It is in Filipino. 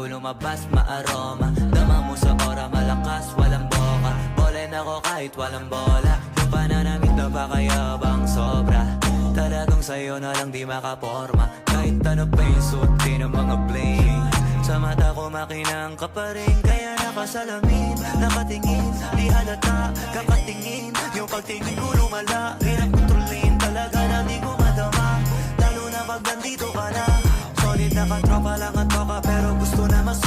lumabas maaroma. Dama mo sa ora, malakas, walang boka. Bolen ako kahit walang bola. Yung pananamit na pakayabang sobra. Talagang sa'yo na lang di makaporma. Kahit ano pa yung suotin ng mga bling. Sa mata ko makinang ka pa rin. Kaya nakasalamin, nakatingin, di halata, kakatingin. Yung pagtingin ko lumala, hirap kontrolin. Talaga na di ko madama, lalo na pag nandito ka na. Solid na katropa lang at baka, pero gusto na mas